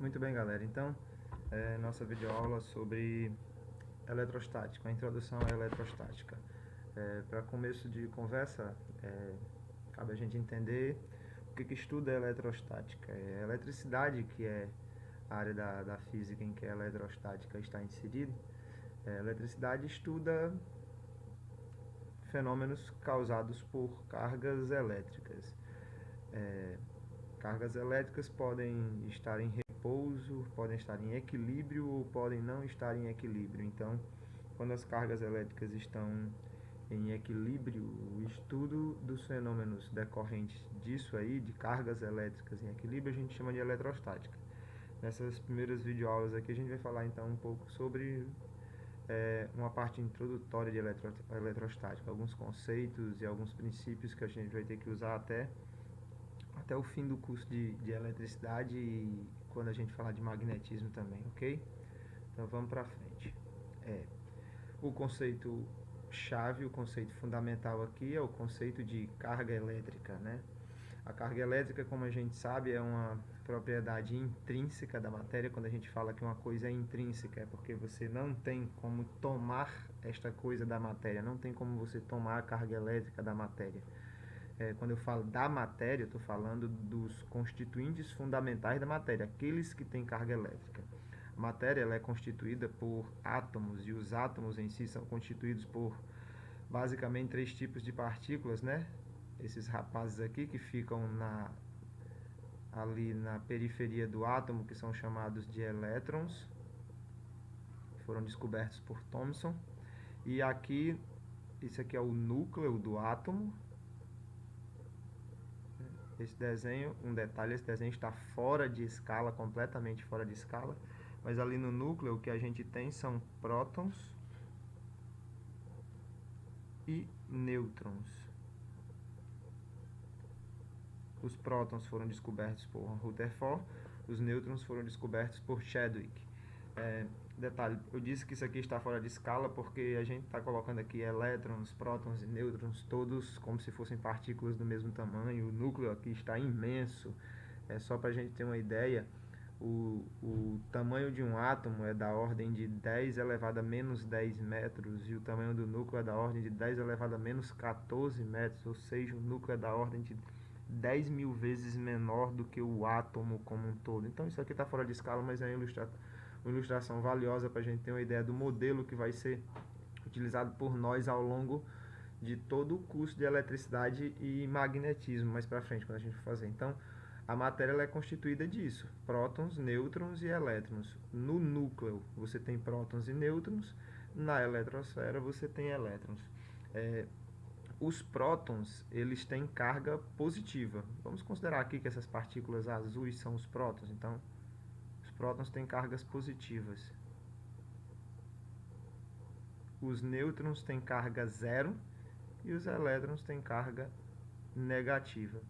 Muito bem, galera. Então, nossa videoaula sobre eletrostática, a introdução à eletrostática. Para começo de conversa, cabe a gente entender o que estuda a eletrostática. É a eletricidade, que é a área da física em que a eletrostática está inserida. A eletricidade estuda fenômenos causados por cargas elétricas. Cargas elétricas podem estar em repouso, podem estar em equilíbrio ou podem não estar em equilíbrio. Então, quando as cargas elétricas estão em equilíbrio, o estudo dos fenômenos decorrentes disso aí, de cargas elétricas em equilíbrio, a gente chama de eletrostática. Nessas primeiras videoaulas aqui a gente vai falar então um pouco sobre uma parte introdutória de eletrostática, alguns conceitos e alguns princípios que a gente vai ter que usar até o fim do curso de eletricidade e quando a gente falar de magnetismo também, ok? Então vamos para frente. O conceito chave, o conceito fundamental aqui é o conceito de carga elétrica, né? A carga elétrica, como a gente sabe, é uma propriedade intrínseca da matéria. Quando a gente fala que uma coisa é intrínseca, é porque você não tem como tomar esta coisa da matéria, não tem como você tomar a carga elétrica da matéria. Quando eu falo da matéria, eu estou falando dos constituintes fundamentais da matéria, aqueles que têm carga elétrica. A matéria ela é constituída por átomos, e os átomos em si são constituídos por basicamente três tipos de partículas, né? Esses rapazes aqui que ficam ali na periferia do átomo, que são chamados de elétrons, foram descobertos por Thomson. E aqui, isso aqui é o núcleo do átomo. Esse desenho, um detalhe, esse desenho está fora de escala, completamente fora de escala. Mas ali no núcleo o que a gente tem são prótons e nêutrons. Os prótons foram descobertos por Rutherford, os nêutrons foram descobertos por Chadwick. Detalhe, eu disse que isso aqui está fora de escala porque a gente está colocando aqui elétrons, prótons e nêutrons todos como se fossem partículas do mesmo tamanho. O núcleo aqui está imenso. Só para a gente ter uma ideia, o tamanho de um átomo é da ordem de 10 elevado a menos 10 metros e o tamanho do núcleo é da ordem de 10 elevado a menos 14 metros, ou seja, o núcleo é da ordem de 10 mil vezes menor do que o átomo como um todo. Então isso aqui está fora de escala, mas é uma ilustração valiosa para a gente ter uma ideia do modelo que vai ser utilizado por nós ao longo de todo o curso de eletricidade e magnetismo mais para frente, quando a gente for fazer. Então, a matéria ela é constituída disso, prótons, nêutrons e elétrons. No núcleo você tem prótons e nêutrons, na eletrosfera você tem elétrons. Os prótons eles têm carga positiva. Vamos considerar aqui que essas partículas azuis são os prótons. Então, os prótons têm cargas positivas. Os nêutrons têm carga zero e os elétrons têm carga negativa.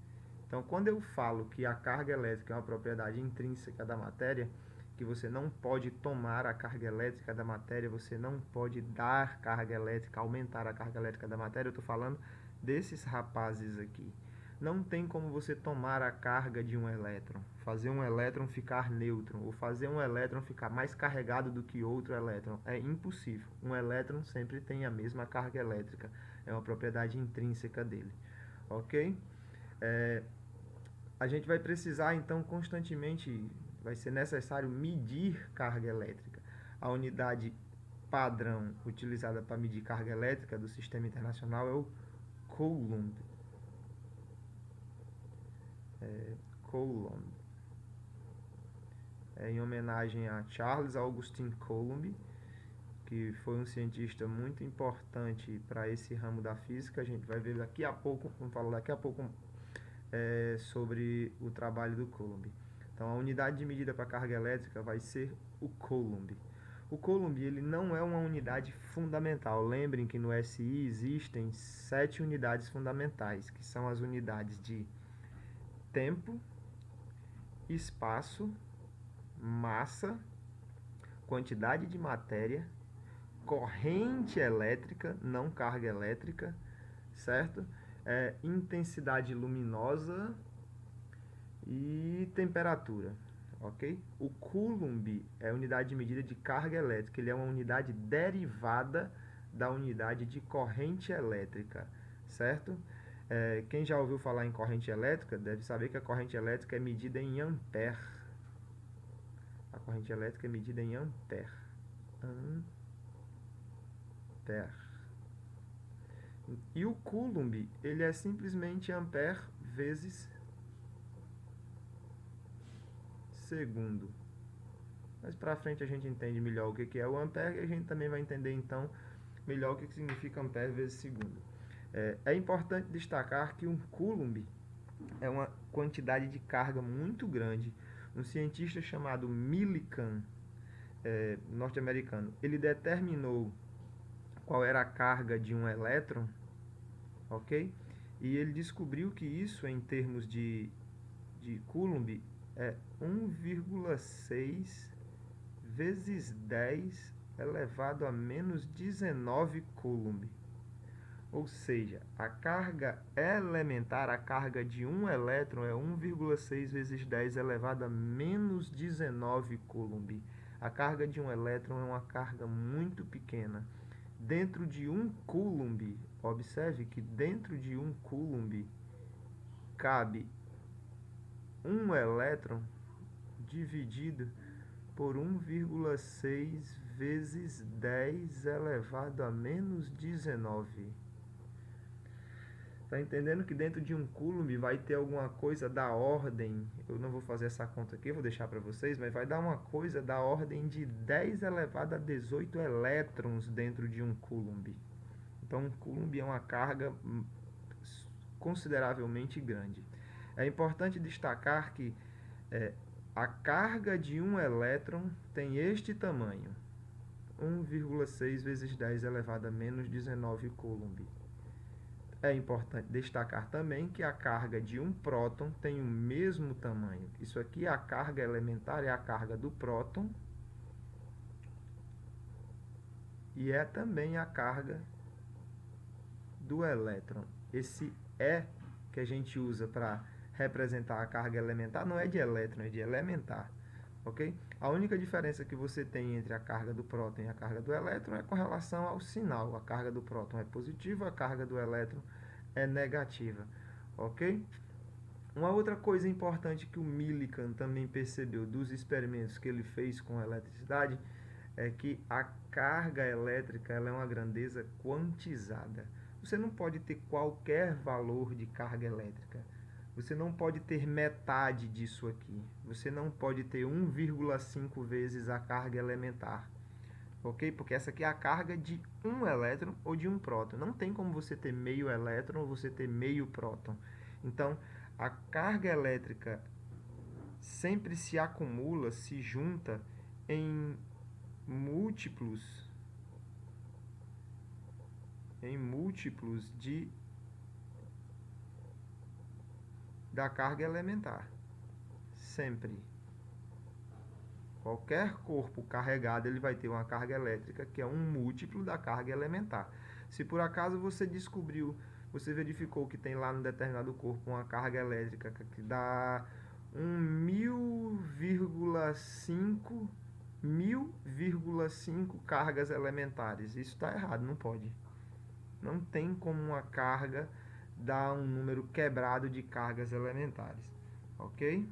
Então, quando eu falo que a carga elétrica é uma propriedade intrínseca da matéria, que você não pode tomar a carga elétrica da matéria, você não pode dar carga elétrica, aumentar a carga elétrica da matéria, eu estou falando desses rapazes aqui. Não tem como você tomar a carga de um elétron, fazer um elétron ficar nêutron, ou fazer um elétron ficar mais carregado do que outro elétron. É impossível. Um elétron sempre tem a mesma carga elétrica. É uma propriedade intrínseca dele. Ok? A gente vai precisar, então, constantemente, vai ser necessário medir carga elétrica. A unidade padrão utilizada para medir carga elétrica do sistema internacional é o Coulomb. Coulomb. Em homenagem a Charles Augustin Coulomb, que foi um cientista muito importante para esse ramo da física. A gente vai ver daqui a pouco, vamos falar daqui a pouco sobre o trabalho do Coulomb. Então, a unidade de medida para carga elétrica vai ser o Coulomb. O Coulomb ele não é uma unidade fundamental. Lembrem que no SI existem 7 unidades fundamentais, que são as unidades de tempo, espaço, massa, quantidade de matéria, corrente elétrica, não carga elétrica, certo? Intensidade luminosa e temperatura, ok? O coulomb é a unidade de medida de carga elétrica, ele é uma unidade derivada da unidade de corrente elétrica, certo? Quem já ouviu falar em corrente elétrica deve saber que a corrente elétrica é medida em ampere. A corrente elétrica é medida em ampere. Ampere. E o coulomb, ele é simplesmente ampere vezes segundo. Mas para frente a gente entende melhor o que é o ampere e a gente também vai entender então melhor o que significa ampere vezes segundo. É importante destacar que um coulomb é uma quantidade de carga muito grande. Um cientista chamado Millikan, norte-americano, ele determinou qual era a carga de um elétron, ok? E ele descobriu que isso, em termos de Coulomb, é 1,6 vezes 10 elevado a menos 19 Coulomb. Ou seja, a carga elementar, a carga de um elétron é 1,6 vezes 10 elevado a menos 19 Coulomb. A carga de um elétron é uma carga muito pequena. Dentro de um Coulomb, observe que dentro de um Coulomb cabe um elétron dividido por 1,6 vezes 10 elevado a menos 19. Está entendendo que dentro de um coulomb vai ter alguma coisa da ordem, eu não vou fazer essa conta aqui, vou deixar para vocês, mas vai dar uma coisa da ordem de 10 elevado a 18 elétrons dentro de um coulomb. Então um coulomb é uma carga consideravelmente grande. É importante destacar que a carga de um elétron tem este tamanho, 1,6 vezes 10 elevado a menos 19 Coulomb. É importante destacar também que a carga de um próton tem o mesmo tamanho. Isso aqui é a carga elementar, é a carga do próton. E é também a carga do elétron. Esse E que a gente usa para representar a carga elementar não é de elétron, é de elementar. Ok? A única diferença que você tem entre a carga do próton e a carga do elétron é com relação ao sinal. A carga do próton é positiva, a carga do elétron é negativa. Ok? Uma outra coisa importante que o Millikan também percebeu dos experimentos que ele fez com a eletricidade é que a carga elétrica ela é uma grandeza quantizada. Você não pode ter qualquer valor de carga elétrica. Você não pode ter metade disso aqui. Você não pode ter 1,5 vezes a carga elementar. Ok? Porque essa aqui é a carga de um elétron ou de um próton. Não tem como você ter meio elétron ou você ter meio próton. Então, a carga elétrica sempre se acumula, se junta em múltiplos da carga elementar. Sempre. Qualquer corpo carregado ele vai ter uma carga elétrica que é um múltiplo da carga elementar. Se por acaso você verificou que tem lá no determinado corpo uma carga elétrica que dá 1000,5 cargas elementares. Isso está errado, não pode. Não tem como uma carga dar um número quebrado de cargas elementares. Ok?